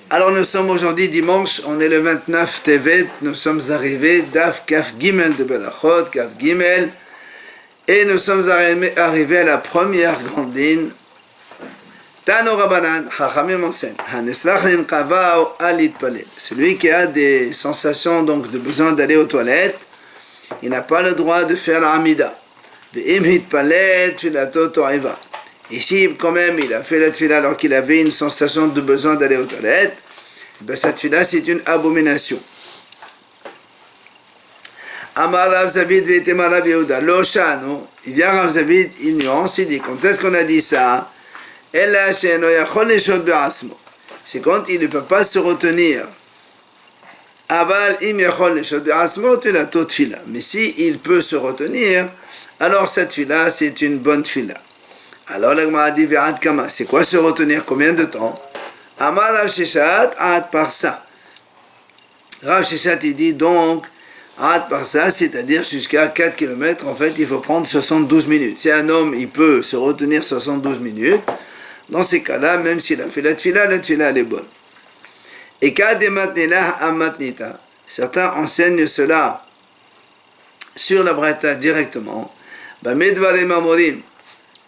Alors nous sommes aujourd'hui dimanche, on est le 29 Tevet, nous sommes arrivés Daf Kaf Gimel de Berachot, Kaf Gimel, et nous sommes arrivés à la première grande ligne. Tano Rabbanan, Chachamim enseigne, Haneslach lin kavao alit palel. Celui qui a des sensations donc de besoin d'aller aux toilettes, il n'a pas le droit de faire la Hamida. Ve'im hitpalet filato to'iva. Ici, quand même, il a fait la tfila alors qu'il avait une sensation de besoin d'aller aux toilettes. Ben, cette tfila, c'est une abomination. Amar Rav Zavid ve'etema Rav Yehuda. Lo shanu. Il vient Rav Zavid, il nuance, il dit, quand est-ce qu'on a dit ça? Ella she'eno yachol leshot be'asmo. C'est quand il ne peut pas se retenir. Aval im yachol leshot be'asmo tfilato tfila. Mais si il peut se retenir, alors cette tfila, c'est une bonne tfila. Alors la Gemara dit ve'ad kama. C'est quoi se retenir? Combien de temps? Amar Rav Sheshat ad parsa. Rav Sheshat il dit donc ad parsa, c'est-à-dire jusqu'à 4 km. En fait, il faut prendre 72 minutes. Si un homme il peut se retenir 72 minutes, dans ces cas-là, même s'il a fait la tfila elle est bonne. Et kadematnila amatnita. Certains enseignent cela sur la Braïta directement. Bamedvarem amorim.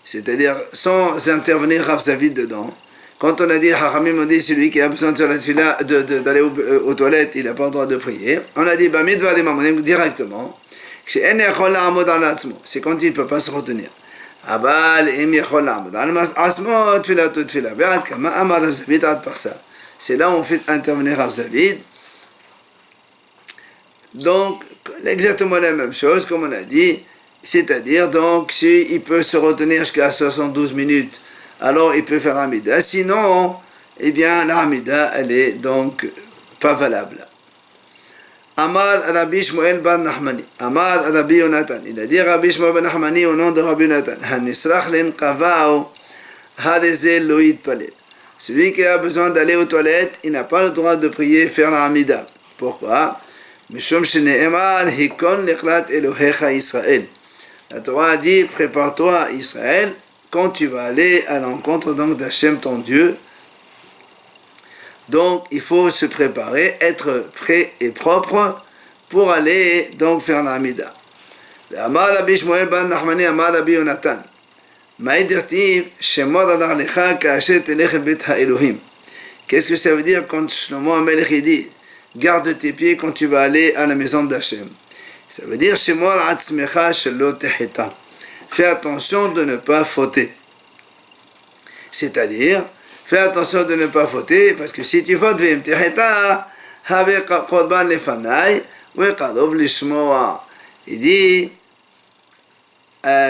C'est-à-dire sans intervenir Rav Zavid dedans. Quand on a dit, Hachamim on dit, celui qui a besoin de faire la tfila, d'aller aux toilettes, il n'a pas le droit de prier. On a dit, directement, c'est quand il ne peut pas se retenir. C'est là où on fait intervenir Rav Zavid. Donc, exactement la même chose, comme on a dit. C'est-à-dire, donc, s'il peut se retenir jusqu'à 72 minutes, alors il peut faire l'Hamida. Sinon, eh bien, l'Hamida, elle est donc pas valable. Amar Rabbi Shmuel ben Nahmani. Amar Rabbi Yonatan. Il a dit Rabbi Shmuel ben Nahmani au nom de Rabbi Yonatan. Hanisrach len kavao harizel lo yitpalel. Celui qui a besoin d'aller aux toilettes, il n'a pas le droit de prier, faire l'Hamida. Pourquoi? Mishum shene'emar hikon lechlat Elohecha Israël. La Torah a dit, prépare-toi Israël, quand tu vas aller à l'encontre donc d'Hachem ton Dieu. Donc il faut se préparer, être prêt et propre pour aller donc faire l'Hamida. Amar Rabbi Shmuel ben Nahmani Amar Rabbi Yonatan. Ma'edirtiv shemor adar lecha ka'asher telech el bet ha'elohim. Qu'est-ce que ça veut dire quand Shlomo HaMelech dit, garde tes pieds quand tu vas aller à la maison d'Hachem? Ça veut dire fais attention de ne pas fauter. C'est-à-dire, fais attention de ne pas fauter, parce que si tu fautes, il dit,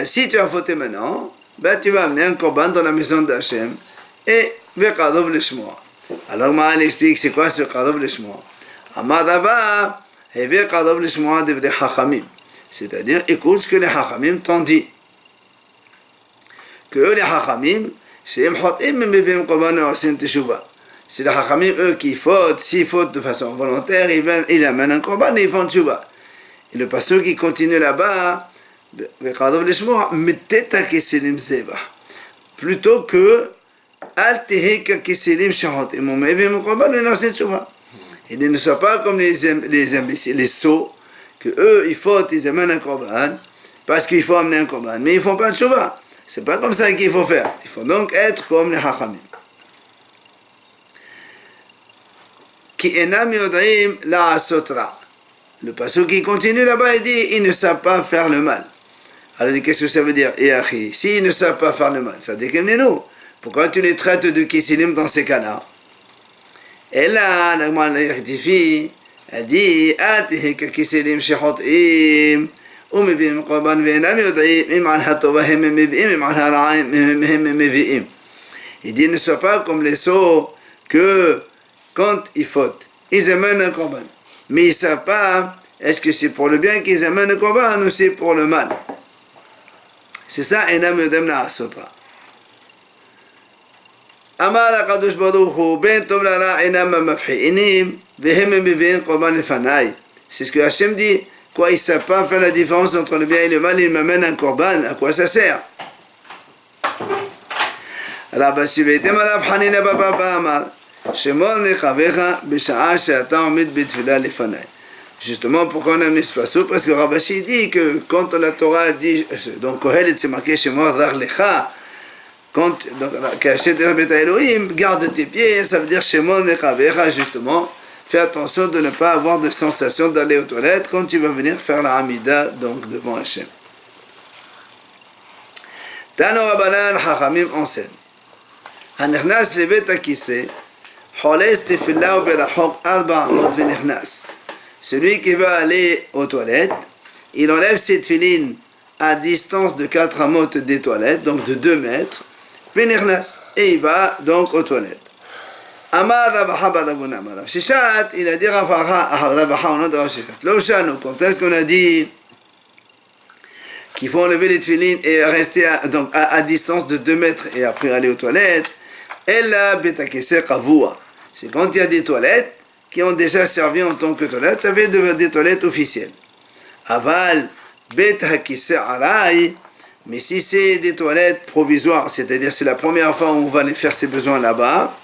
si tu as fauté maintenant, ben, tu vas amener un korban dans la maison d'Hachem, et alors Maal explique c'est quoi ce Kadov Lishmoa. Amadava, c'est-à-dire, écoute ce que les Hachamim t'ont dit. Que les Hachamim, c'est les Hachamim, eux, qui fautent, s'ils fautent de façon volontaire, ils amènent un korban et ils font tchouva. Et le passage qui continue là-bas, plutôt que et ne soient pas comme les imbéciles, les sots, que eux, ils fautent, ils amènent un korban, parce qu'il faut amener un korban, mais ils ne font pas de tchouva. C'est pas comme ça qu'il faut faire. Il faut donc être comme les hachamim. Ki enam yodaim la'asotra. Le passage qui continue là-bas, il dit, ils ne savent pas faire le mal. Alors, qu'est-ce que ça veut dire? Et achi, s'ils ne savent pas faire le mal, ça décline nous. Pourquoi tu les traites de kisilim dans ces cas-là? Et là, la Gemara rectifie, elle dit, Atihi ka kisilim shechot'im, ומביאים קורבן ואינם יודעים אם על הטובה הם מביאים, אם על הרעה הם מביאים. Il dit, ne sois pas comme les sots que quand ils fautent, ils amènent un korban. Mais ils ne savent pas, est-ce que c'est pour le bien qu'ils amènent un korban ou c'est pour le mal. C'est ça, Enam Yodem La'asotra. Amar HaKadosh Baruch Hu, Ben Tov La'ara Enam Mafhi'inim, Vehem Mevi'im Korban Lefanai. C'est ce que Hachem dit. Quoi, ils ne savent pas faire la différence entre le bien et le mal, ils m'amènent un korban. À quoi ça sert? רבא שיבייתם עליו חנינא בבא אמר, שמור נכבך בשעה שאתה עומד בתפילה לפניי. Justement, pourquoi on aime ce passage? Parce que Rabashi dit que quand la Torah dit, donc Kohelet c'est marqué chez moi, Lecha, quand Kachet Rabet Elohim, garde tes pieds, ça veut dire chez moi, Nekavecha, justement, fais attention de ne pas avoir de sensation d'aller aux toilettes quand tu vas venir faire la Hamida, donc devant Hachem. Tano Rabbanan Chachamim enseigne. הנכנס לבית הכיסא, חולס תפילה וברחוק 4 אמות ונכנס. Celui qui va aller aux toilettes, il enlève ses tefilines à distance de 4 amot des toilettes, donc de 2 mètres, ונכנס, et il va donc aux toilettes. Amar Ravacha Baravuna Marav Shishat, il a dit Ravacha au nom de Rav Shishat. Loshanu, quand est-ce qu'on a dit qu'il faut enlever les tefilines et rester à distance de 2 mètres et après aller aux toilettes? Ella betakese kavua. C'est quand il y a des toilettes qui ont déjà servi en tant que toilettes, ça veut dire des toilettes officielles. Aval betakese arai, mais si c'est des toilettes provisoires, c'est-à-dire c'est la première fois où on va aller faire ses besoins là-bas,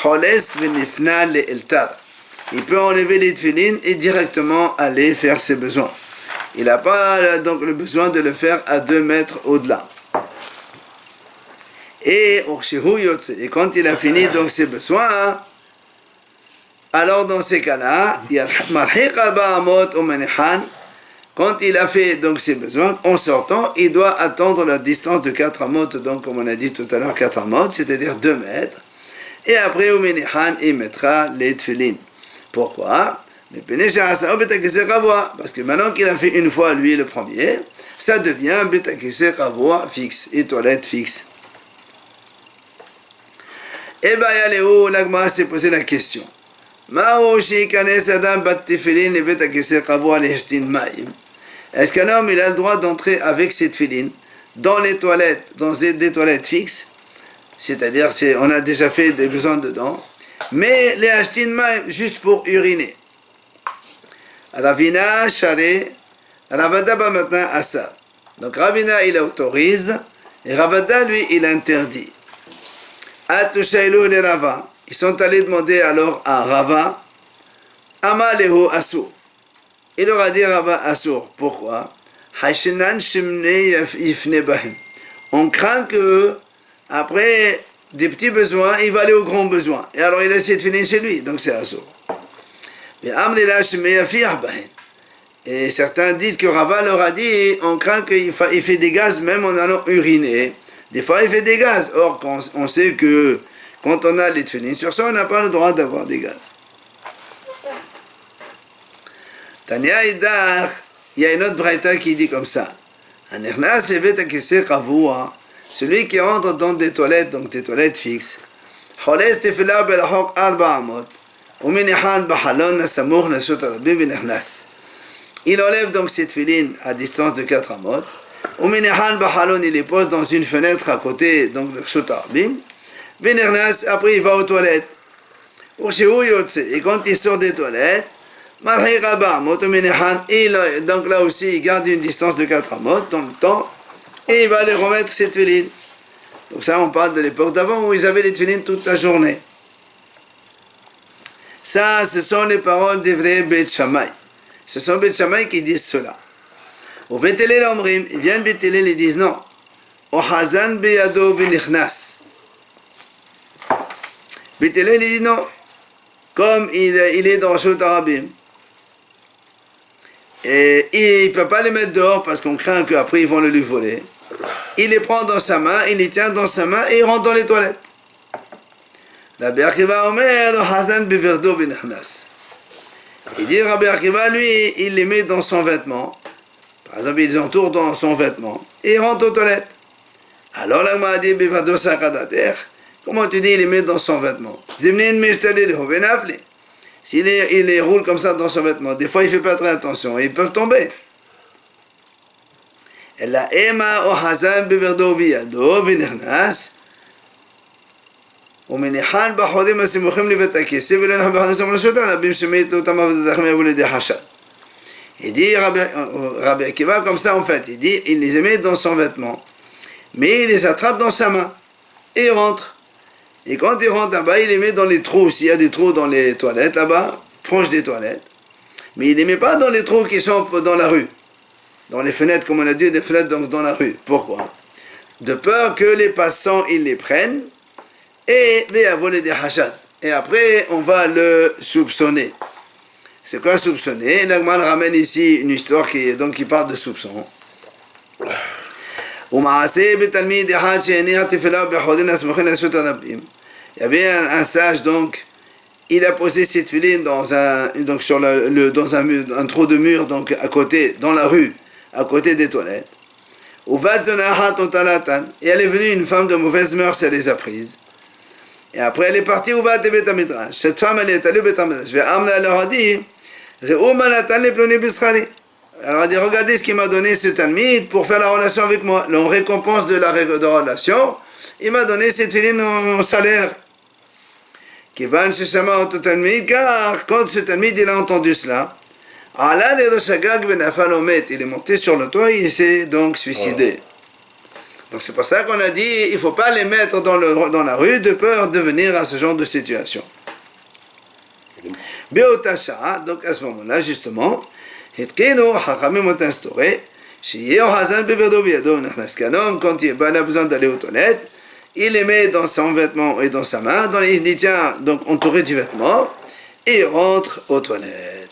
choles venifna le eltar. Il peut enlever les tefilines et directement aller faire ses besoins. Il n'a pas donc le besoin de le faire à 2 mètres au-delà. Et quand il a fini donc ses besoins, alors dans ces cas-là, quand il a fait donc ses besoins, en sortant, il doit attendre la distance de 4 amot, donc comme on a dit tout à l'heure 4 amot, c'est-à-dire 2 mètres. Et après, il mettra les tefilines. Pourquoi? Parce que maintenant qu'il a fait une fois, lui, le premier, ça devient betakese kavua fixe, et toilette fixe. Et bien, Yaléou, l'Agma s'est posé la question. Est-ce qu'un homme il a le droit d'entrer avec ses tefilines dans les toilettes, dans des toilettes fixes, c'est-à-dire on a déjà fait des besoins dedans, mais les hashtin maim juste pour uriner? Ravina, Share, Ravada maintenant à ça. Donc Ravina il autorise et Ravada lui il interdit. Atushailou les Rava, ils sont allés demander alors à Rava, Amalehu Asur. Il leur a dit Rava Asur. Pourquoi? On craint que après des petits besoins, il va aller aux grands besoins. Et alors il a essayé de finir chez lui, donc c'est Asur. Et certains disent que Rava leur a dit, on craint qu'il fait des gaz même en allant uriner. Des fois il fait des gaz. Or on sait que quand on a les tefilines sur ça, on n'a pas le droit d'avoir des gaz. Tania Idach, il y a une autre braïta qui dit comme ça. Celui qui entre dans des toilettes, donc des toilettes fixes, il enlève donc cette filine à distance de 4 amot. Il les pose dans une fenêtre à côté, donc le Shotarbim. Après il va aux toilettes. Et quand il sort des toilettes, donc là aussi il garde une distance de 4 amot dans le temps et il va les remettre cette filine. Donc ça on parle de l'époque d'avant où ils avaient les filines toute la journée. Ça ce sont les paroles des vrais Beit Shammai. Ce sont Beit Shammai qui disent cela. Au Vétélé l'Omrim, ils viennent Vétélé, ils disent non. Au Hazan Beyado Vinichnas. Vétélé, il dit non. Comme il est dans Shotarabim, et il ne peut pas les mettre dehors parce qu'on craint qu'après ils vont le lui voler. Il les prend dans sa main, il les tient dans sa main et il rentre dans les toilettes. Rabbi Akiva Omer, Hazan Beverdo Vinichnas. Il dit Rabbi Akiva, lui, il les met dans son vêtement. Par exemple, il les entoure dans son vêtement et il rentre aux toilettes. Alors là, m'a dit Beverdo Sakadater. Comment tu dis il les met dans son vêtement? S'il les roule comme ça dans son vêtement, des fois il ne fait pas très attention, ils peuvent tomber. Et la Ema o Hazan Beverdo Viado Vinichnas. ומניחן בחורים הסמוכים לבית הכיסא ולנח בחורים סמלשות רבים שמתו אותם עבודתם יבואו לידי חשד. Il dit Rabbi Akiva comme ça en fait, il dit il les met dans son vêtement, mais il les attrape dans sa main. et il rentre. Et quand il rentre là-bas, il les met dans les trous. S'il y a des trous dans les toilettes là-bas, proche des toilettes. Mais il ne les met pas dans les trous qui sont dans la rue. Dans les fenêtres, comme on a dit, des fenêtres dans la rue. Pourquoi? De peur que les passants, ils les prennent et les voler des hachad. Et après, on va le soupçonner. C'est quoi soupçonner? L'Agman ramène ici une histoire qui parle de soupçon. Il y avait un sage, donc, il a posé ses tefilines dans un trou de mur, donc à côté, dans la rue, à côté des toilettes. Et elle est venue, une femme de mauvaise mœurs, elle les a prises. Et après, elle est partie au Vat de Bet Midrash. Cette femme, elle est allée au Bet Midrash. Elle leur a dit, alors elle a dit, regardez ce qu'il m'a donné ce Talmid pour faire la relation avec moi. En récompense de la relation, il m'a donné cette filine en salaire. Car quand ce Talmid il a entendu cela, il est monté sur le toit et il s'est donc suicidé. Donc c'est pour ça qu'on a dit, il ne faut pas les mettre dans la rue de peur de venir à ce genre de situation. Beotasha, donc à ce moment-là, justement, Chachamim ont instauré qu'un homme, quand il a besoin d'aller aux toilettes, il les met dans son vêtement et dans sa main, il les tient donc entouré du vêtement, et il rentre aux toilettes.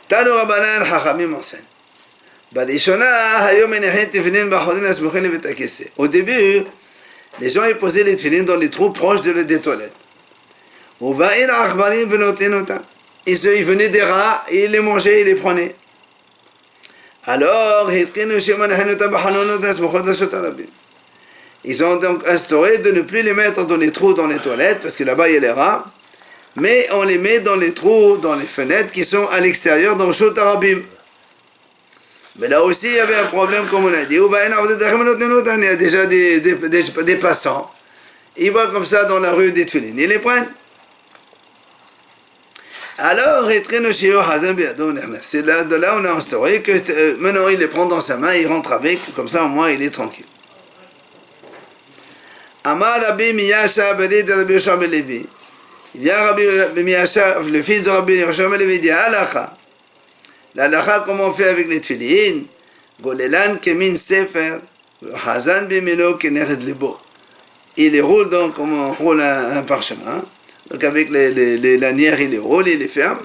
Tano Rabbanan Chachamim enseigne. Au début, les gens ils posaient les tefilines dans les trous proches des toilettes. Ils venaient des rats, et ils les mangeaient, ils les prenaient. Alors, ils ont donc instauré de ne plus les mettre dans les trous dans les toilettes, parce que là-bas il y a les rats, mais on les met dans les trous, dans les fenêtres qui sont à l'extérieur, dans le Shot Arabim. Mais là aussi, il y avait un problème, comme on a dit. Il y a déjà des passants. Ils vont comme ça dans la rue des tefilines. Ils les prennent. Alors, c'est là, de là on a instauré que maintenant il les prend dans sa main, il rentre avec, comme ça au moins il est tranquille. Amar Rabbi Miyasha Bedi de Rabbi Yoshua ben Levi. Il vient Rabbi Miyasha, le fils de Rabbi Yoshua ben Levi, dit Halakha. L'halakha, comment on fait avec les tefilines? Golelan kemin sefer, hazan bimeno kenered lebo. Il les roule donc comme on roule un parchemin. Donc avec les lanières, il les roule, il les ferme.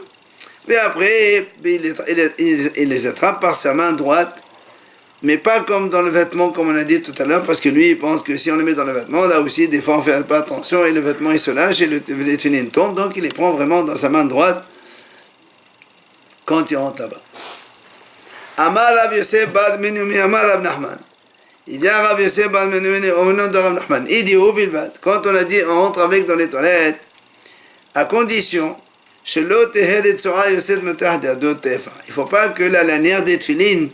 Mais après, il les attrape par sa main droite. Mais pas comme dans le vêtement, comme on a dit tout à l'heure, parce que lui, il pense que si on le met dans le vêtement, là aussi, des fois, on ne fait pas attention, et le vêtement, il se lâche, et les tefilines tombent. Donc, il les prend vraiment dans sa main droite, quand il rentre là-bas. Amar Rav Yosef Bad Menumi, Amar Rav Nachman. Il vient Rav Yosef Bad Menumi au nom de Rav Nachman. Il dit au Vilvat, quand on a dit on rentre avec dans les toilettes, à condition, il ne faut pas que la lanière des tefilines,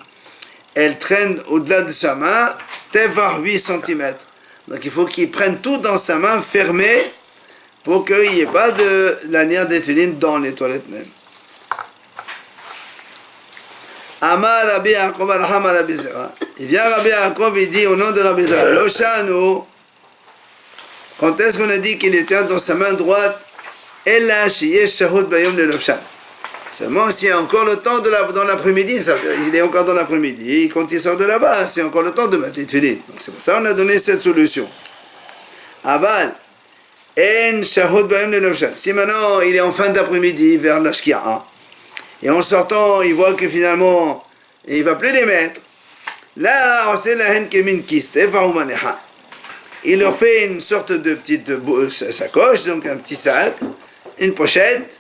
elle traîne au-delà de sa main, tefar 8 cm. Donc il faut qu'il prenne tout dans sa main fermée pour qu'il n'y ait pas de lanière des tefilines dans les toilettes même. Amar Rabbi Yaakov Arham Rabbi Zera. Il vient Rabbi Yaakov, il dit au nom de Rabbi Zera, Loshanu, quand est-ce qu'on a dit qu'il était dans sa main droite, Ella Shiyesh Shahud Bayom le Lofshan. Seulement s'il y a encore le temps dans l'après-midi, il est encore dans l'après-midi, quand il sort de là-bas, c'est encore le temps de mettre les tefilines. Donc c'est pour ça qu'on a donné cette solution. Aval, En Shahud Bayom le Lofshan. Si maintenant il est en fin d'après-midi, vers l'Ashkia, et en sortant, il voit que finalement, il ne va plus les mettre. Là, on sait la haine qui est min kiste, il leur fait une sorte de petite sacoche, donc un petit sac, une pochette,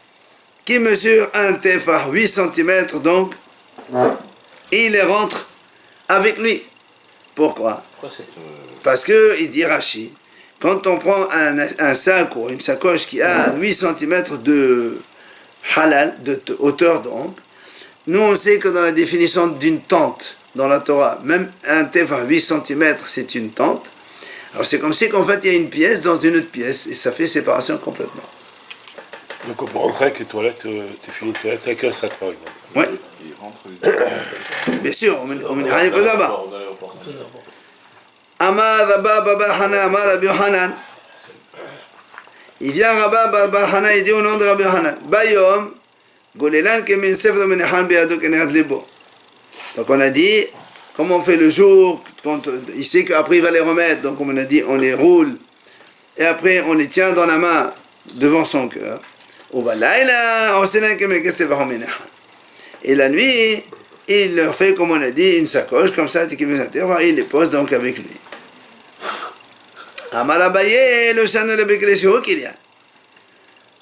qui mesure un tefah 8 cm, donc, et il les rentre avec lui. Pourquoi? Parce que, il dit Rashi, quand on prend un sac ou une sacoche qui a 8 cm de halal, de hauteur donc, nous on sait que dans la définition d'une tente, dans la Torah, même un tefah 8 cm, c'est une tente. Alors c'est comme si qu'en fait il y a une pièce dans une autre pièce, et ça fait séparation complètement. Donc on peut rentrer avec les toilettes, t'es fini les toilettes avec un sac par exemple. Oui. Bien sûr, on met les pas là-bas. Amar Rabba Bar Hana, Amar Rabbi Yohanan. Il vient Rabba Bar Hana, il dit au nom de Rabbi Yohanan, Bayom, Golelan Kemin Sefer Menechan Beado Kenerat Libo. Donc on a dit, comme on fait le jour, quand il sait qu'après il va les remettre, donc comme on a dit, on les roule, et après on les tient dans la main, devant son cœur. Et la nuit, il leur fait, comme on a dit, une sacoche, comme ça, il les pose donc avec lui. Amar Abaye, le Shana le Bekreshu qu'il y a.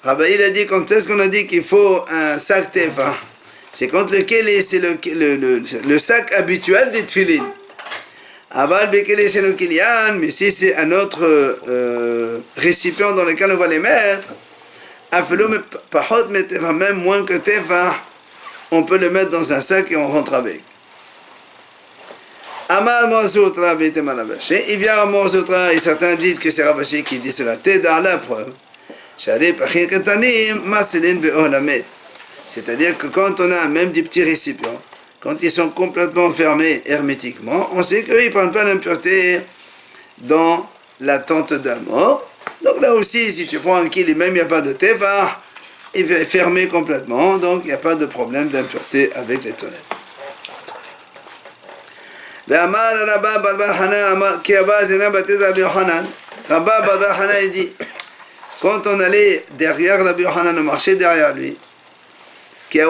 Abaye, il a dit, quand est-ce qu'on a dit qu'il faut un sac tefa? C'est contre lequel c'est le sac habituel des tefilin. Aval Bekreshu qu'il y a, mais si c'est un autre récipient dans lequel on va les mettre, même moins que tefa, on peut le mettre dans un sac et on rentre avec. Amar Morzoutra Betem Ravashi. Il vient à Morzoutra et certains disent que c'est Ravashi qui dit cela. T'es dans la preuve. C'est-à-dire que quand on a même des petits récipients, quand ils sont complètement fermés hermétiquement, on sait qu'ils ne prennent pas d'impureté dans la tente d'un mort. Donc là aussi, si tu prends un kil et même il n'y a pas de tefa, il est fermé complètement, donc il n'y a pas de problème d'impureté avec les toilettes. Rabba Bar Hana il dit, quand on allait derrière Rabbi Yohanan, on marchait derrière lui, quand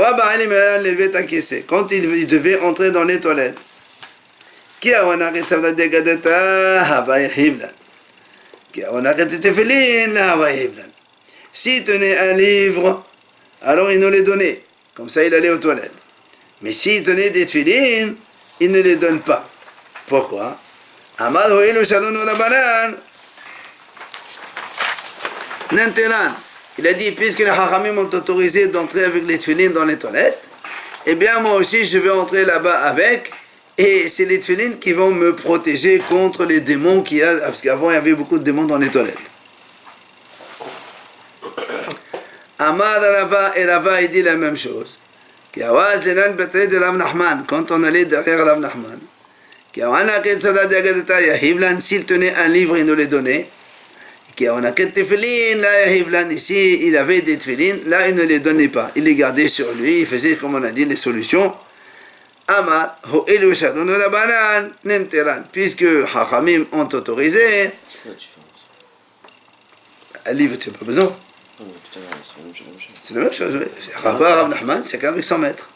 il devait entrer dans les toilettes, s'il tenait un livre, alors il nous les donnait, comme ça il allait aux toilettes. Mais s'il tenait des tefilin, il ne les donne pas. Pourquoi? Amad ho'ilu shadonu rabanan nanteran. Il a dit, puisque les hachamim m'ont autorisé d'entrer avec les tefilin dans les toilettes, eh bien moi aussi je vais entrer là-bas avec, et c'est les tefilin qui vont me protéger contre les démons qu'il y a, parce qu'avant il y avait beaucoup de démons dans les toilettes. Amad Rava, et Rava il dit la même chose. Quand on allait derrière Rav Nachman, s'il tenait un livre, il nous les donnait. Ici, il avait des tefilin, là, il ne les donnait pas. Il les gardait sur lui, il faisait, comme on a dit, les solutions. Puisque Hachamim ont autorisé, un livre, tu n'as pas besoin. C'est la même chose, oui. Rav Nachman, c'est qu'avec 100 mètres.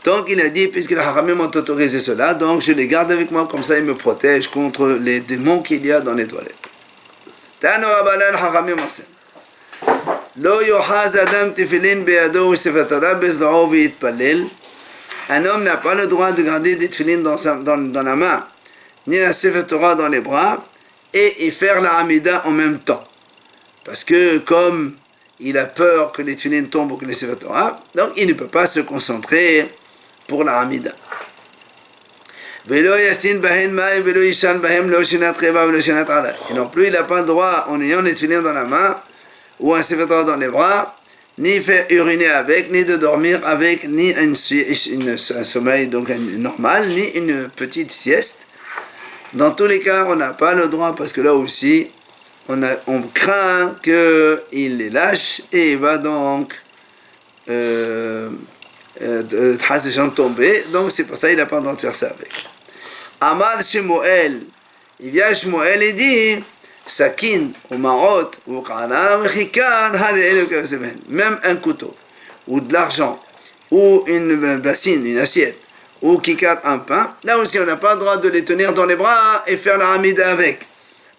Donc il a dit, puisque les Hachamim m'ont autorisé cela, donc je les garde avec moi, comme ça ils me protègent contre les démons qu'il y a dans les toilettes. Tano Rabbanan Hachamim Asen. Lo yohaz adam tefilin be'ado u'sefer Torah be'zra'o ve'yitpalel. Un homme n'a pas le droit de garder des tefilin dans la main, ni un sefer Torah dans les bras, et faire la Hamida en même temps. Parce que comme il a peur que les tefilin tombent ou que les sefer Torah, donc il ne peut pas se concentrer pour la Hamida. Et non plus, il n'a pas le droit, en ayant les tefilin dans la main, ou un sefer Torah dans les bras, ni faire uriner avec, ni de dormir avec, ni un sommeil donc normal, ni une petite sieste. Dans tous les cas, on n'a pas le droit, parce que là aussi, on craint qu'il les lâche, et il va donc tomber, donc c'est pour ça qu'il n'a pas le droit de faire ça avec. Amad Shemuel, il vient Shemuel et dit, Sakin, ou Marot, ou Kana, ou Chikan, même un couteau, ou de l'argent, ou une bassine, une assiette, ou Kikat, un pain, là aussi on n'a pas le droit de les tenir dans les bras et faire la Hamida avec.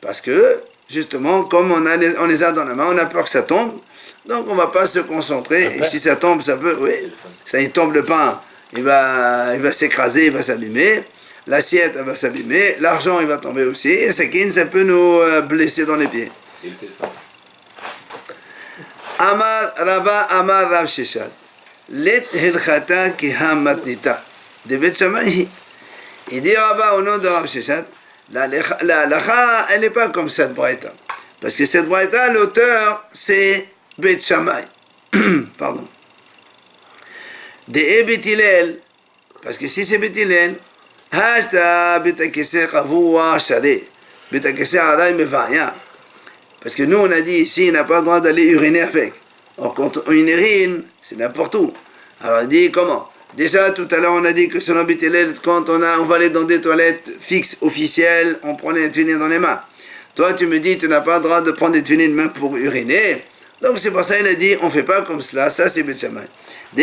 Parce que, justement, comme on les a dans la main, on a peur que ça tombe, donc on ne va pas se concentrer, et si ça tombe, ça peut, oui, ça il tombe le pain, il va s'écraser, il va s'abîmer, l'assiette elle va s'abîmer, l'argent il va tomber aussi, et ça peut nous blesser dans les pieds. Amar Rava Amar Rav Sheshat, Let Hilchata Kiham Matnita, de Bet Shammai. Il dit Rava au nom de Rav Sheshat, la lacha, elle n'est pas comme cette braïta. Parce que cette braïta, l'auteur, c'est Bet Shammai. Pardon. Des Bet Hillel, parce que si c'est Bet Hillel, Hashta betakese kavua shade. Betakese aday mevaya. Parce que nous, on a dit ici, on n'a pas le droit d'aller uriner avec. Or, quand on urine, c'est n'importe où. Alors, il dit comment? Déjà, tout à l'heure, on a dit que selon Bethilel, quand on va aller dans des toilettes fixes, officielles, on prenait un tunnel dans les mains. Toi, tu me dis, tu n'as pas le droit de prendre des tunnels main pour uriner. Donc, c'est pour ça qu'il a dit, on ne fait pas comme cela. Ça, c'est Beth Shammai.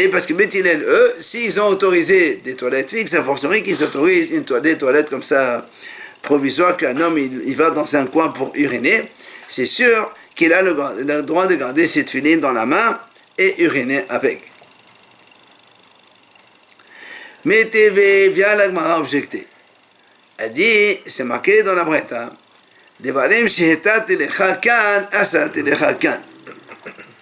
Parce que Bethilel, eux, s'ils ont autorisé des toilettes fixes, ça forcerait qu'ils autorisent des toilettes comme ça, provisoires, qu'un homme, il va dans un coin pour uriner. C'est sûr qu'il a le droit de garder cette filine dans la main et uriner avec. Mais TV vient la Gemara objecter. Elle dit, c'est marqué dans la Breta, Devarim shehetat elecha kan, asat elecha kan.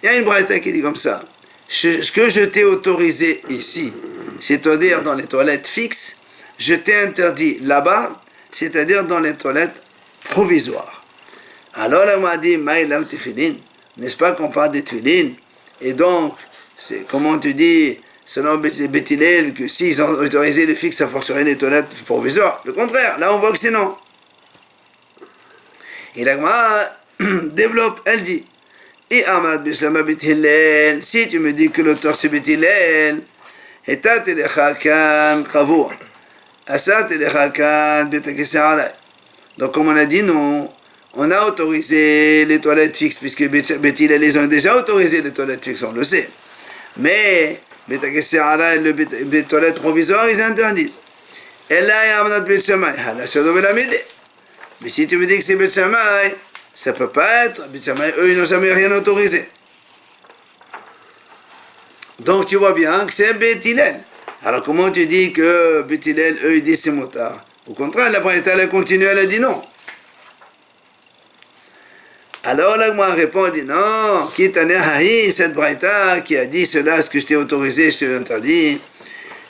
Il y a une Breta qui dit comme ça, ce que je t'ai autorisé ici, c'est-à-dire dans les toilettes fixes, je t'ai interdit là-bas, c'est-à-dire dans les toilettes provisoires. Alors elle m'a dit, Maïla tefilin, n'est-ce pas qu'on parle des tefilin? Et donc, c'est comment tu dis, selon Bethilel, que s'ils ont autorisé les fixes, ça forcerait les toilettes provisoires. Le contraire, là on voit que c'est non. Et la Gemara développe, elle dit, et Ahmad Bishlama Bethilel, si tu me dis que l'auteur c'est Bethilel, Etat elecha kan kavua, Asat elecha kan betakese alay. Donc comme on a dit, non. On a autorisé les toilettes fixes, puisque Bethilel les ont déjà autorisé les toilettes fixes, on le sait. Mais, les toilettes provisoires, ils interdisent. Et là, il y a un Beth Shammai. Mais si tu me dis que c'est Beth Shammai, ça ne peut pas être. Beth Shammai, eux, ils n'ont jamais rien autorisé. Donc, tu vois bien que c'est Bethilel. Alors, comment tu dis que Bethilel, eux, ils disent c'est motard? Au contraire, la Braïta, elle continue, elle a dit non. Alors là, moi, répond, dit non, cette Braïta qui a dit cela, ce que je t'ai autorisé, je t'ai interdit,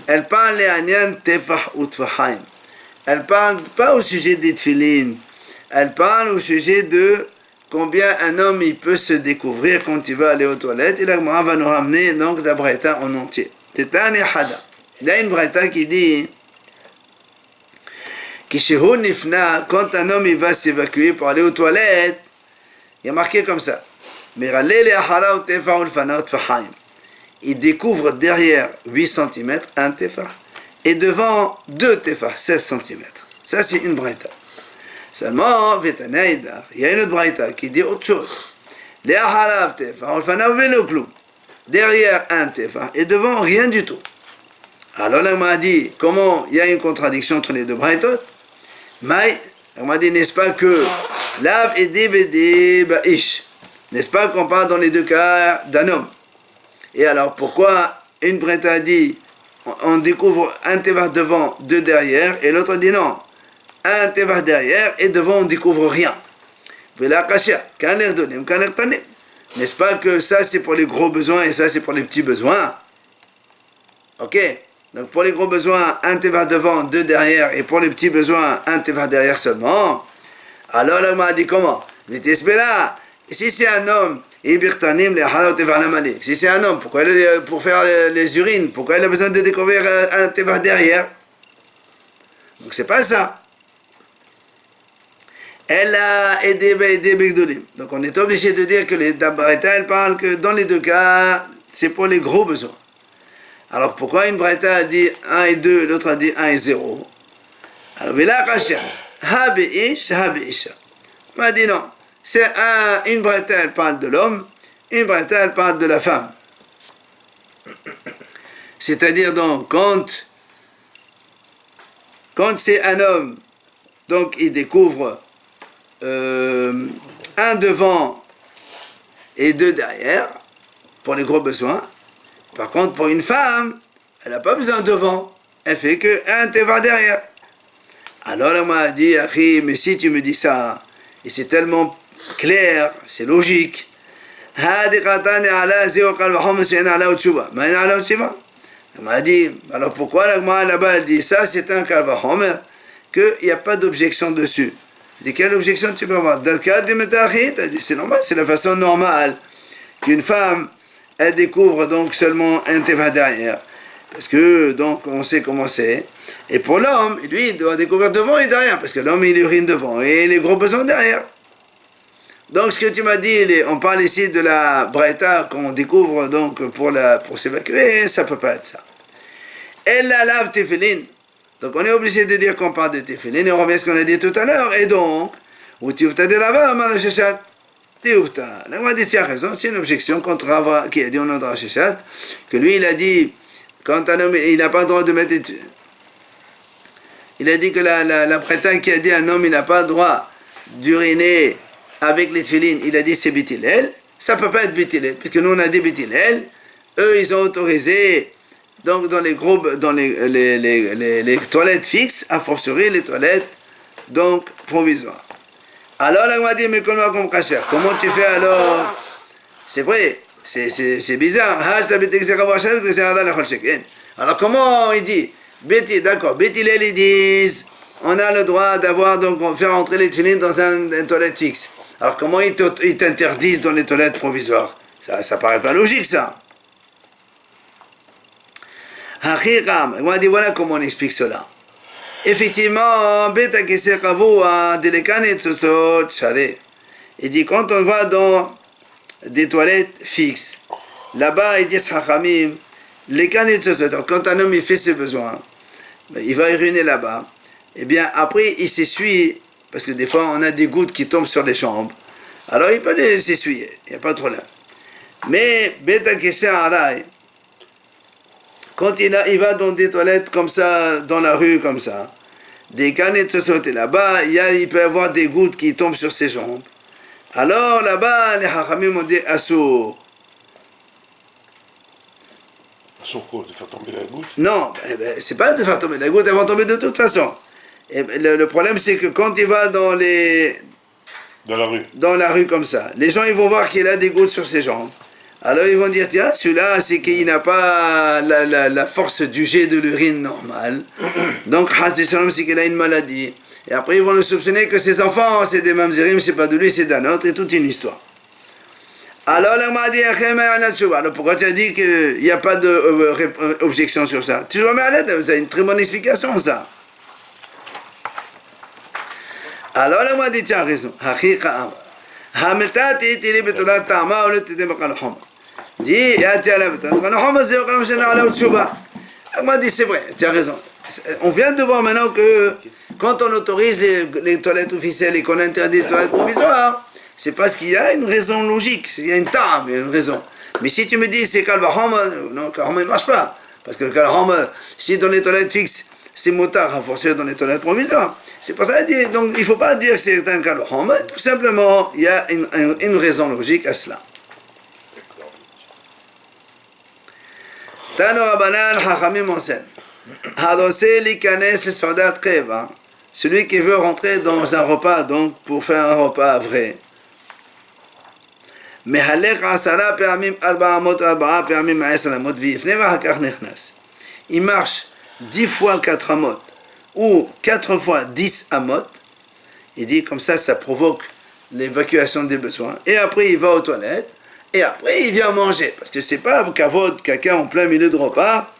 elle parle les anyan tefah ou tfahaim. Elle parle pas au sujet des tfilines, elle parle au sujet de combien un homme il peut se découvrir quand il va aller aux toilettes. Et là, moi, va nous ramener donc la Braïta en entier. Il y a une Braïta qui dit que quand un homme il va s'évacuer pour aller aux toilettes, il y a marqué comme ça. Il découvre derrière 8 cm un tefah et devant 2 tefah, 16 cm. Ça, c'est une braïta. Seulement, il y a une autre braïta qui dit autre chose. Derrière un tefah et devant rien du tout. Alors là, on m'a dit, comment il y a une contradiction entre les deux braïtot? Mais on m'a dit, n'est-ce pas que Lav et DVD Ba'ish, n'est-ce pas qu'on parle dans les deux cas d'un homme? Et alors pourquoi une braïta a dit on découvre un tefah devant, 2 derrière, et l'autre dit non, un tefah derrière et devant on découvre rien? N'est-ce pas que ça c'est pour les gros besoins et ça c'est pour les petits besoins? Ok, donc pour les gros besoins, un tefah devant, 2 derrière, et pour les petits besoins, un tefah derrière seulement. Alors là, on m'a dit comment? Si c'est un homme, si c'est un homme, pourquoi pour faire les urines, pourquoi il a besoin de découvrir un tefah derrière? Donc c'est pas ça. Elle a aidé Begdolim. Donc on est obligé de dire que les Braïta, elle parle que dans les deux cas, c'est pour les gros besoins. Alors pourquoi une Braïta a dit 1 et 2, l'autre a dit 1 et 0? Alors, on m'a dit non. C'est une Braïta, elle parle de l'homme, une Braïta, elle parle de la femme. C'est-à-dire donc, quand c'est un homme, donc il découvre un devant et 2 derrière, pour les gros besoins. Par contre, pour une femme, elle n'a pas besoin de devant, elle fait qu'un tefah derrière. Alors elle m'a dit, Akhi, mais si tu me dis ça, et c'est tellement clair, c'est logique, elle m'a dit, alors pourquoi là-bas elle dit ça, c'est un kalvahomer, qu'il n'y a pas d'objection dessus. Je dis, quelle objection tu peux avoir? Dans le cas du Metachit, elle dit, c'est normal, c'est la façon normale qu'une femme, elle découvre donc seulement un tefah derrière. parce que donc on sait comment c'est. Et pour l'homme, lui, il doit découvrir devant et derrière, parce que l'homme il urine devant et les gros besoins derrière. Donc ce que tu m'as dit, on parle ici de la braïta qu'on découvre donc pour s'évacuer, ça peut pas être ça. Elle la lave tefillin. Donc on est obligé de dire qu'on parle de tefillin et on revient à ce qu'on a dit tout à l'heure. Et donc, ou tiufta de Rava, mal sheshat, tiufta. Là on a dit tu as raison, c'est une objection contre Rava qui a dit au nom de Rav Sheshat que lui il a dit quand un homme il n'a pas le droit de mettre. Il a dit que la braïta qui a dit un homme il n'a pas le droit d'uriner avec les tefillin, il a dit c'est bitilel, ça peut pas être bitilel, puisque nous on a dit bitilel, eux ils ont autorisé, donc dans les toilettes fixes, a fortiori les toilettes, donc provisoires. Alors là on m'a dit, mais comment tu fais alors? C'est vrai, c'est bizarre, alors comment il dit, d'accord, bitilel ils disent, on a le droit d'avoir, donc faire entrer les tefillin dans une toilette fixe. Alors comment ils t'interdisent dans les toilettes provisoires? Ça paraît pas logique ça. On a dit voilà comment on explique cela. Effectivement, il dit quand on va dans des toilettes fixes, là-bas ils disent Chachamim, les quand un homme il fait ses besoins, il va uriner là-bas, et bien après il s'essuie. Parce que des fois, on a des gouttes qui tombent sur les chambres. Alors, il peut les essuyer. Il n'y a pas de problème. Mais, Beta Kesser Arai, quand il va dans des toilettes comme ça, dans la rue comme ça, des canettes se sautent là-bas, il peut y avoir des gouttes qui tombent sur ses jambes. Alors, là-bas, les Hachamim ont dit Assour. Assour quoi? De faire tomber la goutte? Non, c'est pas de faire tomber la goutte, elles vont tomber de toute façon. Et le problème, c'est que quand il va dans la rue comme ça, les gens ils vont voir qu'il a des gouttes sur ses jambes. Alors ils vont dire, tiens, celui-là, c'est qu'il n'a pas la force du jet de l'urine normale. Donc, c'est qu'il a une maladie. Et après, ils vont le soupçonner que ses enfants, c'est des mamzerim, c'est pas de lui, c'est d'un autre, et toute une histoire. Alors, là, m'a dit, alors pourquoi tu as dit qu'il n'y a pas d'objection sur ça? Tu vois, mais c'est une très bonne explication, ça. Alors là, moi, dit, tu as raison. Dit, moi, dit, c'est vrai, tu as raison. On vient de voir maintenant que quand on autorise les toilettes officielles et qu'on interdit les toilettes provisoires, c'est parce qu'il y a une raison logique, il y a une tame, il y a une raison. Mais si tu me dis c'est Kalvahom, non, Kalvahom ne marche pas. Parce que le Kalvahom, si dans les toilettes fixes, c'est motard renforcé dans les toilettes provisoires. C'est pour ça que donc il ne faut pas dire que c'est un Kalvahom, tout simplement, il y a une raison logique à cela. Tano Rabbanan Chachamim enseigne. Hadosé likanes sodat keva. Celui qui veut rentrer dans un repas, donc pour faire un repas vrai. מהלך 10 פעמים 400 פעמים 10 אמות ויפנה ואחר כך נכנס. Il marche 10 fois 4 amot ou 4 fois 10 amot. Il dit comme ça provoque l'évacuation des besoins. Et après il va aux toilettes. Et après il vient manger. Parce que c'est pas kavod, quelqu'un en plein milieu de repas,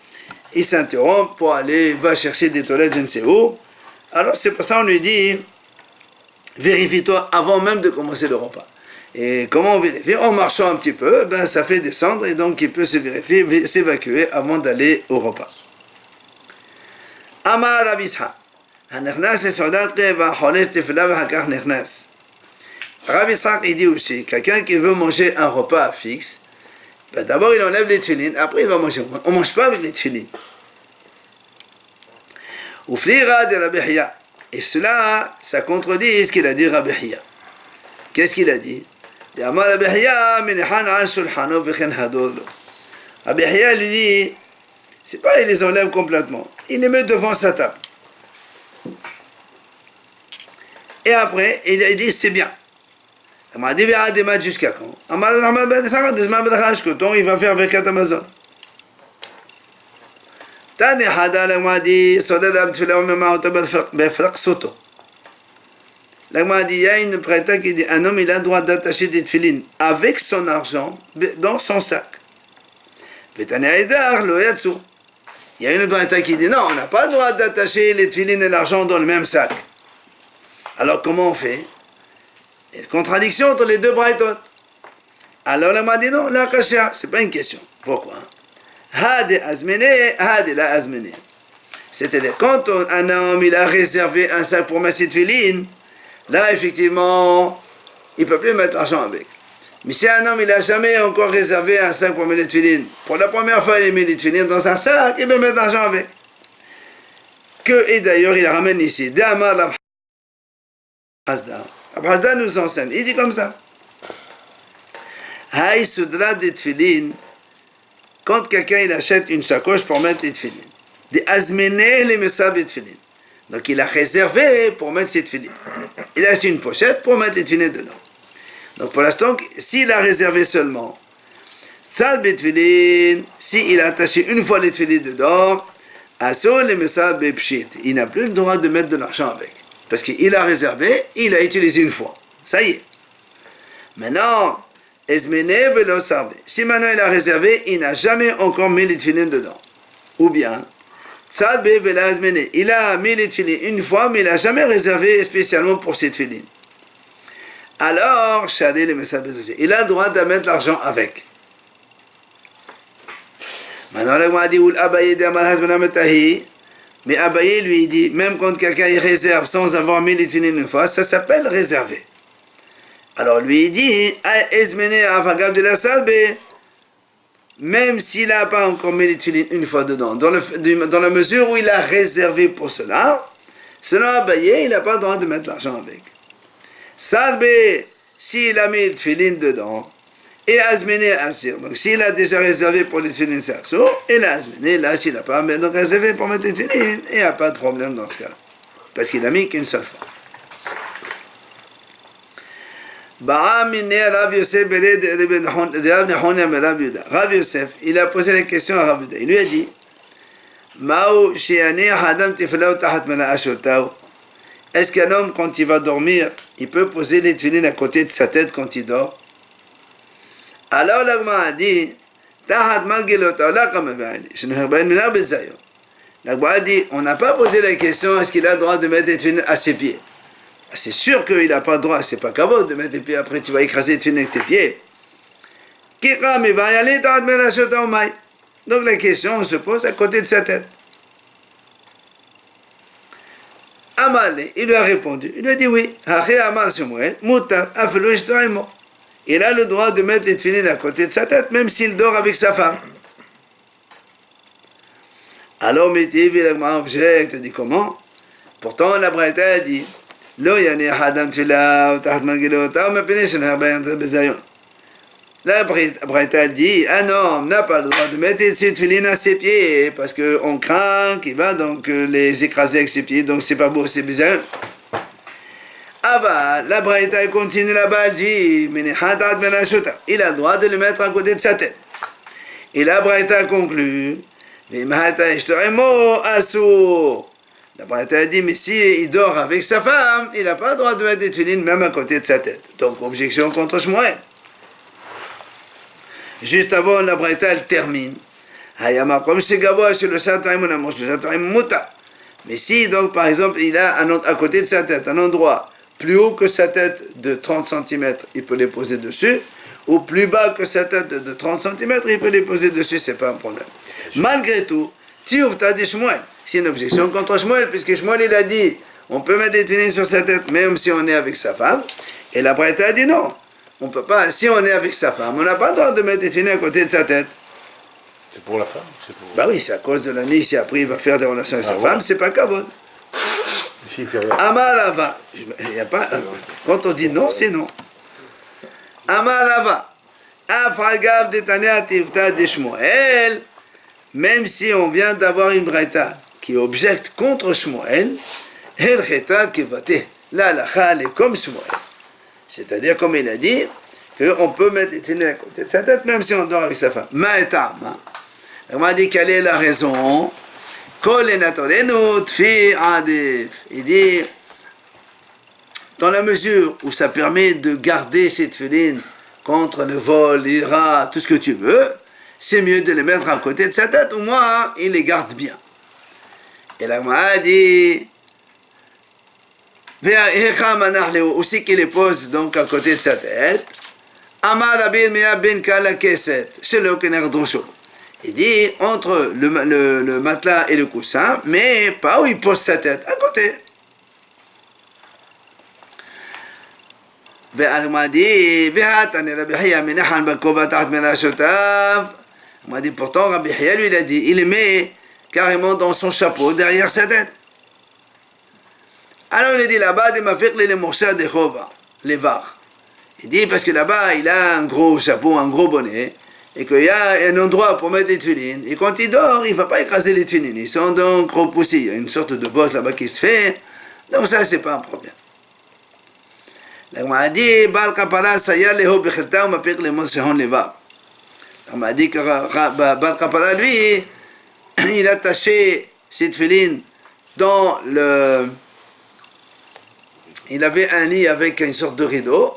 il s'interrompt pour va chercher des toilettes je ne sais où. Alors c'est pour ça on lui dit, vérifie-toi avant même de commencer le repas. Et comment on vérifie? En marchant un petit peu, ça fait descendre et donc il peut se vérifier, s'évacuer avant d'aller au repas. Amar Rav Yitzhak, הנכנס לסעודת קבע, חולש תפילה ואחר כך נכנס. Rav Yitzhak, il dit aussi, quelqu'un qui veut manger un repas fixe, d'abord il enlève les tefillin, après il va manger. On ne mange pas avec les tefillin. Uflira de Rabbi Hiya. Et cela, ça contredit ce qu'il a dit Rabbi Hiya. Qu'est-ce qu'il a dit? Rabbi Hiya lui dit, c'est pas il les enlève complètement, il les met devant sa table. Et après, il dit c'est bien. Il m'a dit jusqu'à quand? Il va faire Birkat Hamazon. Tani Hadal m'a dit, Sodad Abtfila Memaota Befrak Soto. L'Agma dit, il y a une prêta qui dit, un homme il a le droit d'attacher des tefillin avec son argent dans son sac. Il y a une braïta qui dit non, on n'a pas le droit d'attacher les tefilines et l'argent dans le même sac. Alors comment on fait? Il y a une contradiction entre les deux braïtot. Alors la m'a dit non, la kasha, c'est pas une question. Pourquoi? Hade azmene, hade la azmene. C'est-à-dire, quand un homme il a réservé un sac pour mettre ses tefilines, là effectivement, il ne peut plus mettre l'argent avec. Mais si un homme il n'a jamais encore réservé un sac pour mettre les tefilines, pour la première fois il met les tefilines dans un sac, il peut mettre l'argent avec. Et d'ailleurs il ramène ici, Damar la Abhazda nous enseigne, il dit comme ça. Haï soudra des tefilines, quand quelqu'un il achète une sacoche pour mettre les tefilines, des azmené les mesab et tefilines. Donc il a réservé pour mettre ses tefilines. Il a acheté une pochette pour mettre les tefilines dedans. Donc pour l'instant, s'il a réservé seulement Tzad betfilin, s'il a attaché une fois les tefilines dedans, Asol les mesab et pshit, il n'a plus le droit de mettre de l'argent avec. Parce qu'il a réservé, il a utilisé une fois. Ça y est. Maintenant, Ezmene velo sarbe. Si maintenant il a réservé, il n'a jamais encore mis les tefilines dedans. Ou bien, Tzad be vela ezmene. Il a mis les tefilines une fois, mais il n'a jamais réservé spécialement pour ces tefilines. Alors, Shadé les mesab aussi. Il a le droit de mettre l'argent avec. Maintenant, le m'a dit, Abaye de Amal Hazmana Metahi. Mais Abaye lui dit, même quand quelqu'un y réserve sans avoir mis les tefilines une fois, ça s'appelle réserver. Alors lui il dit, Ezmene avagav de la salbe, même s'il n'a pas encore mis les tefilines une fois dedans, dans la mesure où il a réservé pour cela, selon Abaye, il n'a pas le droit de mettre l'argent avec. Salbe, s'il a mis les tefilines dedans, et Azmene Asir, donc s'il a déjà réservé pour les tefilines Sarso, et là Azmene, là s'il n'a pas donc réservé pour mettre les tefilines, il n'y a pas de problème dans ce cas-là, parce qu'il n'a mis qu'une seule fois. Rav Yosef, il a posé la question à Rav Yehuda. Il lui a dit, est-ce qu'un homme, quand il va dormir, il peut poser les tefilines à côté de sa tête quand il dort? Alors l'Agma a dit, l'Agma a dit, on n'a pas posé la question, est-ce qu'il a le droit de mettre les tefilines à ses pieds? C'est sûr qu'il n'a pas le droit, c'est pas kavod de mettre tes pieds, après tu vas écraser les tefilines avec tes pieds. Donc la question se pose à côté de sa tête. Amalé, il lui a répondu, il lui a dit oui, il a le droit de mettre les tefilines à côté de sa tête, même s'il dort avec sa femme. Alors Métiv, il a objecté, dit comment? Pourtant la Braïta a dit, לא יניח האדם תפילה או תחת מגילותיו מפני שנרבה יותר בזיון. La Braïta dit, un homme n'a pas le droit de mettre ses tefilines à ses pieds parce qu'on craint qu'il va donc les écraser avec ses pieds, donc c'est pas beau, c'est bizarre. Ava, la Braïta continue là-bas, elle dit, il a le droit de le mettre à côté de sa tête. Et la Braïta conclut, la Braïta a dit, mais si il dort avec sa femme, il n'a pas le droit de mettre des tefilines même à côté de sa tête. Donc, objection contre Shmuel. Juste avant, la Braïta, elle termine. Mais si, donc, par exemple, il a à côté de sa tête un endroit plus haut que sa tête de 30 cm, il peut les poser dessus, ou plus bas que sa tête de 30 cm, il peut les poser dessus, c'est pas un problème. Malgré tout, Tiouf, t'as dit Shmuel. C'est une objection contre Shmuel, puisque Shmuel il a dit on peut mettre des tefilines sur sa tête même si on est avec sa femme. Et la Braïta a dit non, on peut pas, si on est avec sa femme, on n'a pas le droit de mettre des tefilines à côté de sa tête. C'est pour la femme? Bah oui, c'est à cause de la nuit, si après il va faire des relations avec sa femme, c'est pas kavod. Amalava, il y a pas, quand on dit non, c'est non. Amalava, Afragav de Tania Tivta de Shmuel, même si on vient d'avoir une Braïta qui objecte contre Shmuel, El Cheta Kivate, la halakha est comme Shmuel. C'est-à-dire, comme il a dit, qu'on peut mettre les tefilines à côté de sa tête, même si on dort avec sa femme. Ma'etama. On m'a dit quelle est la raison. Il dit, dans la mesure où ça permet de garder cette tefilines contre le vol, l'ira, tout ce que tu veux, c'est mieux de les mettre à côté de sa tête, au moins il les garde bien. Et la Gemara dit, aussi qu'il les pose donc à côté de sa tête. Amar Rabbi Meir ben Kala Keset, c'est le Kener Drosho. Il dit entre le matelas et le coussin, mais pas où il pose sa tête, à côté. On m'a dit, pourtant Rabbi Hiya lui il a dit, il les met carrément dans son chapeau derrière sa tête. Alors il a dit là-bas, il dit parce que là-bas il a un gros chapeau, un gros bonnet, et qu'il y a un endroit pour mettre les tefilines, et quand il dort, il ne va pas écraser les tefilines, ils sont donc repoussés, il y a une sorte de bosse là-bas qui se fait, donc ça c'est pas un problème. On m'a dit, on m'a dit que Bal Kapara, lui, il attachait ses tefilines dans le... Il avait un lit avec une sorte de rideau,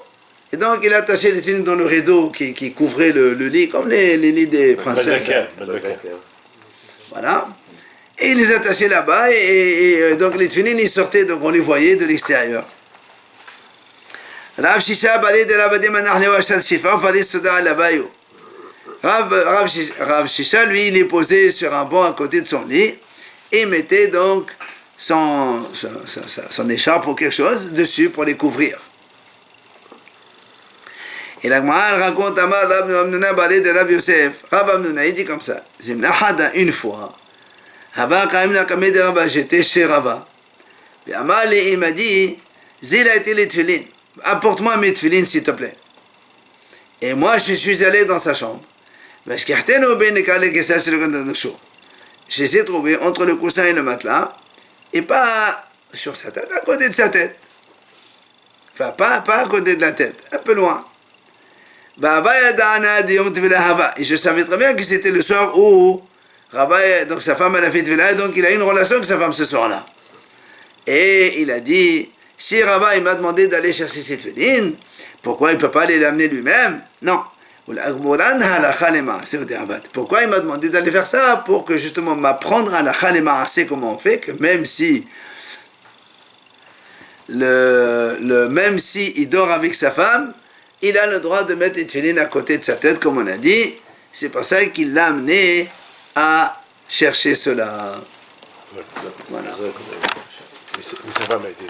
et donc il attachait les tefilines dans le rideau qui couvrait le lit, comme les lits des princesses. Voilà. Et il les attachait là-bas, et donc les tefilines, ils sortaient, donc on les voyait de l'extérieur. Rav Shisha balé de la Bade Manach Lewachal Shifa, fallait se dar là-bas. Rav Shisha, lui, il est posé sur un banc à côté de son lit et mettait donc son écharpe ou quelque chose dessus pour les couvrir. Et la Gemara raconte à Rav Amnuna balé de Rav Yosef. Rav Amnuna, il dit comme ça. Zimnachada une fois. Hava Kaimna Kameh de Rava, j'étais chez Rava. Et Amali, il m'a dit, Zil a été les tefilines. Apporte-moi mes tefilines s'il te plaît. Et moi je suis allé dans sa chambre. Je les ai trouvés entre le coussin et le matelas, et pas sur sa tête, à côté de sa tête. Enfin, pas à côté de la tête, un peu loin. Et je savais très bien que c'était le soir où Rabbi, donc sa femme elle a fait tefila, donc il a eu une relation avec sa femme ce soir-là. Et il a dit, si Rava il m'a demandé d'aller chercher ses tefilines, pourquoi il ne peut pas aller l'amener lui-même? Non. Pourquoi il m'a demandé d'aller faire ça? Pour que justement m'apprendre à la khalema, c'est comment on fait, que même si même si il dort avec sa femme, il a le droit de mettre les tefilines à côté de sa tête, comme on a dit. C'est pour ça qu'il l'a amené à chercher cela. Voilà. Mais sa femme a été